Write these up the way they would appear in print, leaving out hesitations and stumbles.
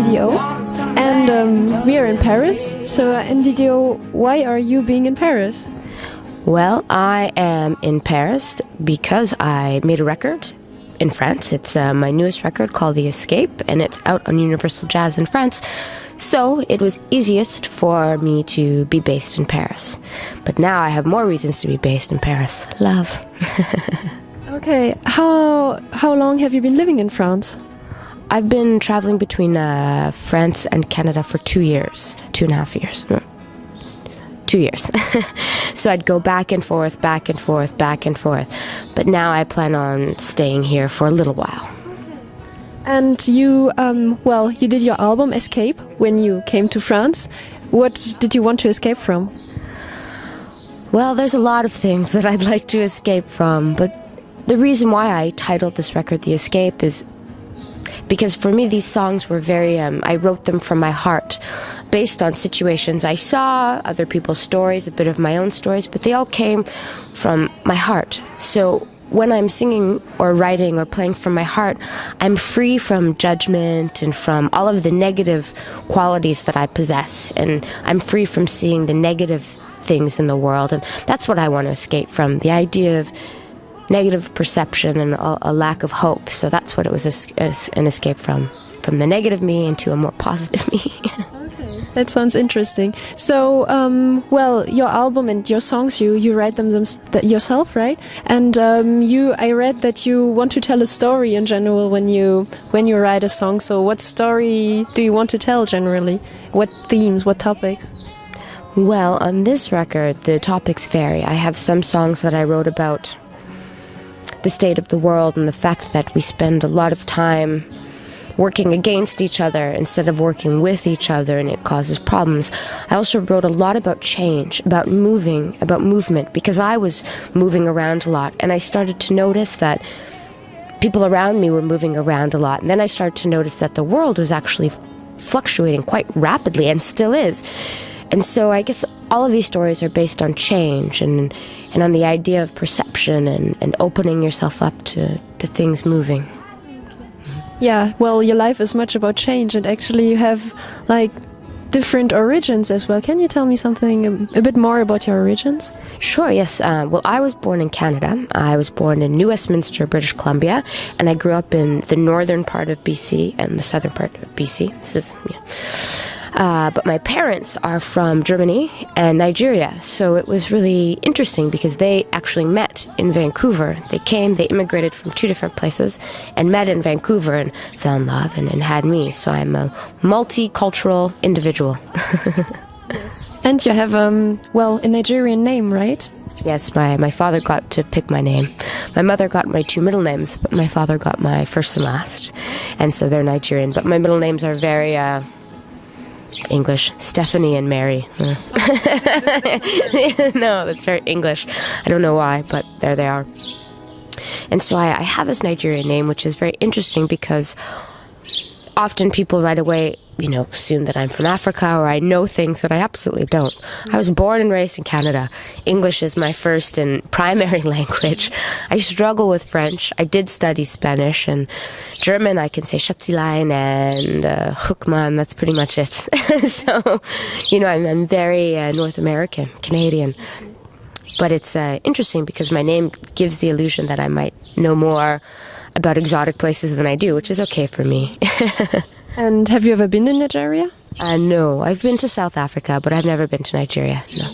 NDIDI O, and we are in Paris. So NDIDI O, why are you being in Paris? Well, I am in Paris because I made a record in France. It's my newest record called The Escape, and it's out on Universal Jazz in France. So it was easiest for me to be based in Paris. But now I have more reasons to be based in Paris. Love. Okay, how long have you been living in France? I've been traveling between France and Canada for 2 years, 2.5 years. No. 2 years. So I'd go back and forth, back and forth, back and forth. But now I plan on staying here for a little while. And you, you did your album Escape when you came to France. What did you want to escape from? Well, there's a lot of things that I'd like to escape from, but the reason why I titled this record The Escape is because for me these songs were very, I wrote them from my heart, based on situations I saw, other people's stories, a bit of my own stories, but they all came from my heart. So when I'm singing or writing or playing from my heart, I'm free from judgment and from all of the negative qualities that I possess, and I'm free from seeing the negative things in the world, and that's what I want to escape from, the idea of negative perception and a lack of hope. So that's what it was, an escape from the negative me into a more positive me. Okay, that sounds interesting. So, your album and your songs, you write them yourself, right? And I read that you want to tell a story in general when you write a song. So what story do you want to tell generally? What themes, what topics? Well, on this record, the topics vary. I have some songs that I wrote about the state of the world and the fact that we spend a lot of time working against each other instead of working with each other, and it causes problems. I also wrote a lot about change, about movement, because I was moving around a lot, and I started to notice that people around me were moving around a lot, and then I started to notice that the world was actually fluctuating quite rapidly, and still is. And so I guess all of these stories are based on change and on the idea of perception and opening yourself up to things moving. Yeah, well, your life is much about change, and actually you have different origins as well. Can you tell me something a bit more about your origins? Sure, yes. Well, I was born in Canada. I was born in New Westminster, British Columbia, and I grew up in the northern part of BC and the southern part of BC. But my parents are from Germany and Nigeria, so it was really interesting because they actually met in Vancouver. They immigrated from 2 different places and met in Vancouver and fell in love and had me. So I'm a multicultural individual. Yes. And you have, a Nigerian name, right? Yes, my father got to pick my name. My mother got my 2 middle names, but my father got my first and last. And so they're Nigerian, but my middle names are very English. Stephanie and Mary. No, that's very English. I don't know why, but there they are. And so I have this Nigerian name, which is very interesting because often people right away, assume that I'm from Africa or I know things that I absolutely don't. I was born and raised in Canada. English is my first and primary language. I struggle with French. I did study Spanish, and German I can say Schatzelein and Hoekman. That's pretty much it. So, I'm very North American, Canadian. But it's interesting because my name gives the illusion that I might know more about exotic places than I do, which is okay for me. And have you ever been in Nigeria? No, I've been to South Africa, but I've never been to Nigeria, no.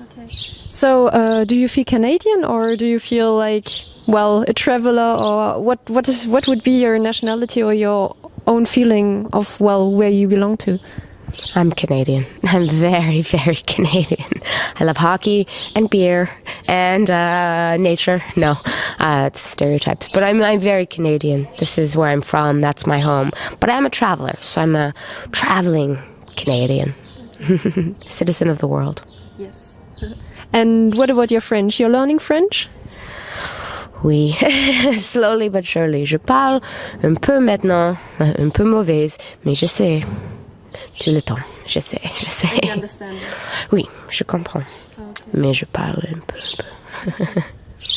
Okay. So, do you feel Canadian, or do you feel like, a traveler, or what would be your nationality or your own feeling of, where you belong to? I'm Canadian. I'm very, very Canadian. I love hockey and beer and nature. No, it's stereotypes. But I'm very Canadian. This is where I'm from. That's my home. But I'm a traveler, so I'm a traveling Canadian. Citizen of the world. Yes. And what about your French? You're learning French? Oui, slowly but surely. Je parle un peu maintenant, un peu mauvaise, mais je sais. Tout le temps, je sais. You understand? Oui, je comprends. Okay. Mais je parle un peu.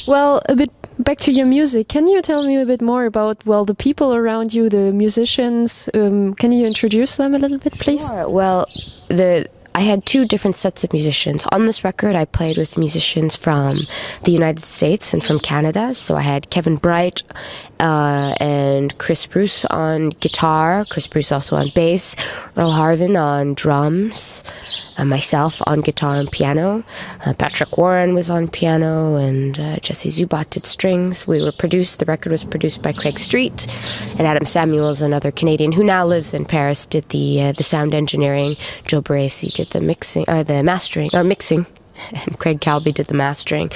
Well, a bit back to your music. Can you tell me a bit more about, well, the people around you, the musicians? Can you introduce them a little bit, please? Sure. Well, I had two different sets of musicians. On this record, I played with musicians from the United States and from Canada. So I had Kevin Bright and Chris Bruce on guitar, Chris Bruce also on bass, Earl Harvin on drums, myself on guitar and piano, Patrick Warren was on piano, and Jesse Zubat did strings. The record was produced by Craig Street, and Adam Samuels, another Canadian who now lives in Paris, did the sound engineering. Joe Baresi did the mixing, and Craig Calby did the mastering.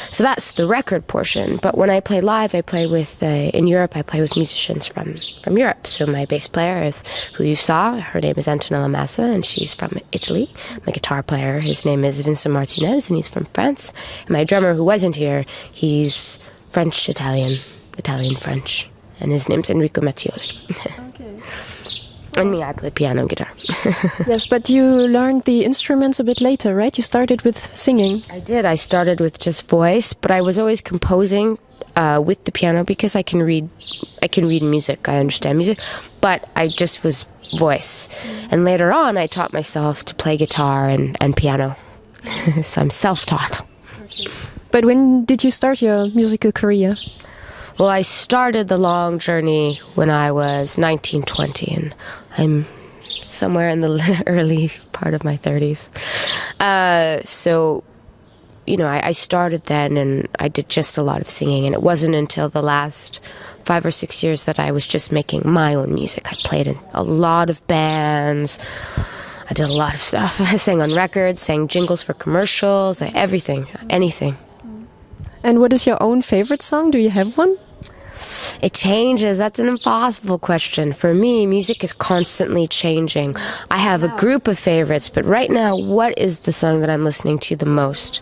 So that's the record portion. But when I play live, I play with, in Europe, I play with musicians from Europe. So my bass player is, who you saw, her name is Antonella Massa, and she's from Italy. My guitar player, his name is Vincent Martinez, and he's from France. And my drummer, who wasn't here, he's French-Italian, Italian-French, and his name's Enrico Mattioli. Okay. And me, I play piano and guitar. Yes, but you learned the instruments a bit later, right? You started with singing. I did. I started with just voice, but I was always composing with the piano because I can read music. I understand music, but I just was voice. And later on, I taught myself to play guitar and piano. So I'm self-taught. But when did you start your musical career? Well, I started the long journey when I was 19, 20, and I'm somewhere in the early part of my 30s. So, I started then, and I did just a lot of singing, and it wasn't until the last 5 or 6 years that I was just making my own music. I played in a lot of bands. I did a lot of stuff. I sang on records, sang jingles for commercials, everything, anything. And what is your own favorite song? Do you have one? It changes. That's an impossible question. For me, music is constantly changing. I have a group of favorites, but right now, what is the song that I'm listening to the most?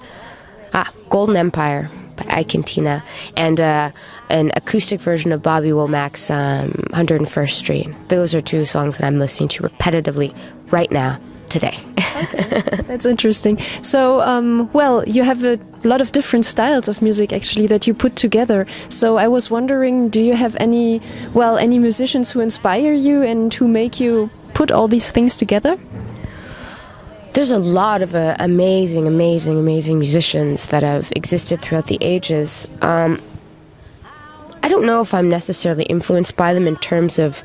Golden Empire by Ike and Tina, and an acoustic version of Bobby Womack's 101st Street. Those are two songs that I'm listening to repetitively right now. Today. Okay. That's interesting. So, you have a lot of different styles of music actually that you put together. So I was wondering, do you have any musicians who inspire you and who make you put all these things together? There's a lot of amazing musicians that have existed throughout the ages. I don't know if I'm necessarily influenced by them in terms of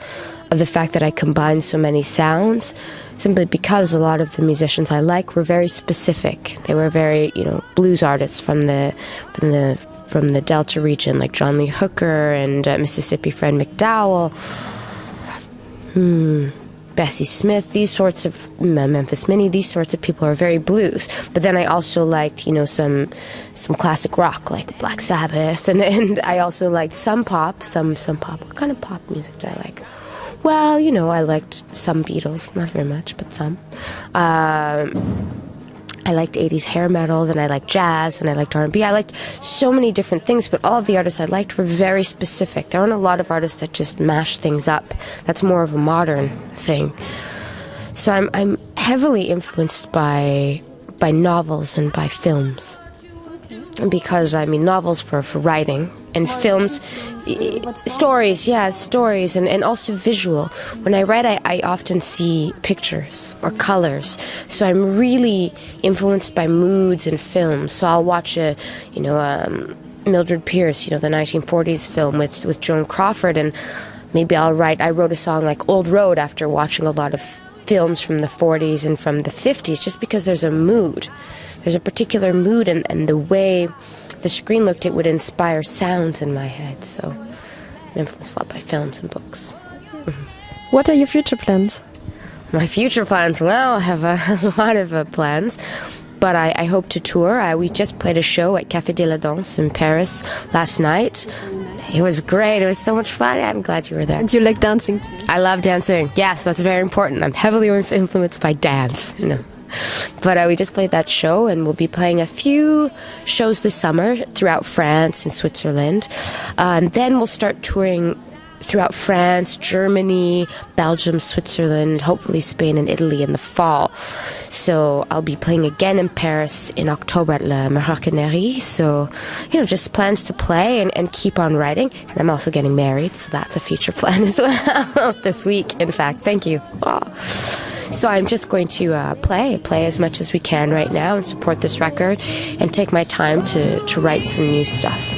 the fact that I combine so many sounds, simply because a lot of the musicians I like were very specific. They were very, blues artists from the Delta region, like John Lee Hooker and Mississippi Fred McDowell, Bessie Smith, these sorts of Memphis Minnie, these sorts of people are very blues. But then I also liked, some classic rock like Black Sabbath, and I also liked some pop. What kind of pop music do I like? Well, I liked some Beatles, not very much, but some. I liked 80s hair metal, then I liked jazz, and I liked R&B. I liked so many different things, but all of the artists I liked were very specific. There aren't a lot of artists that just mash things up. That's more of a modern thing. So I'm heavily influenced by novels and by films. Because, novels for writing, and films, stories, and also visual. When I write, I often see pictures or colors, so I'm really influenced by moods and films. So I'll watch Mildred Pierce, the 1940s film with Joan Crawford, and maybe I wrote a song like Old Road after watching a lot of films from the 40s and from the 50s, just because there's a mood. There's a particular mood, and the way the screen looked, it would inspire sounds in my head. So I'm influenced a lot by films and books. Mm-hmm. What are your future plans? My future plans? Well, I have a lot of plans, but I hope to tour. We just played a show at Café de la Danse in Paris last night. Nice. It was great. It was so much fun. I'm glad you were there. And you like dancing too? I love dancing. Yes, that's very important. I'm heavily influenced by dance. But we just played that show, and we'll be playing a few shows this summer throughout France and Switzerland. And then we'll start touring throughout France, Germany, Belgium, Switzerland, hopefully Spain and Italy in the fall. So I'll be playing again in Paris in October at La Maroquinerie. So, just plans to play and keep on writing. And I'm also getting married, so that's a future plan as well. This week, in fact. Thank you. Oh. So I'm just going to play as much as we can right now and support this record and take my time to write some new stuff.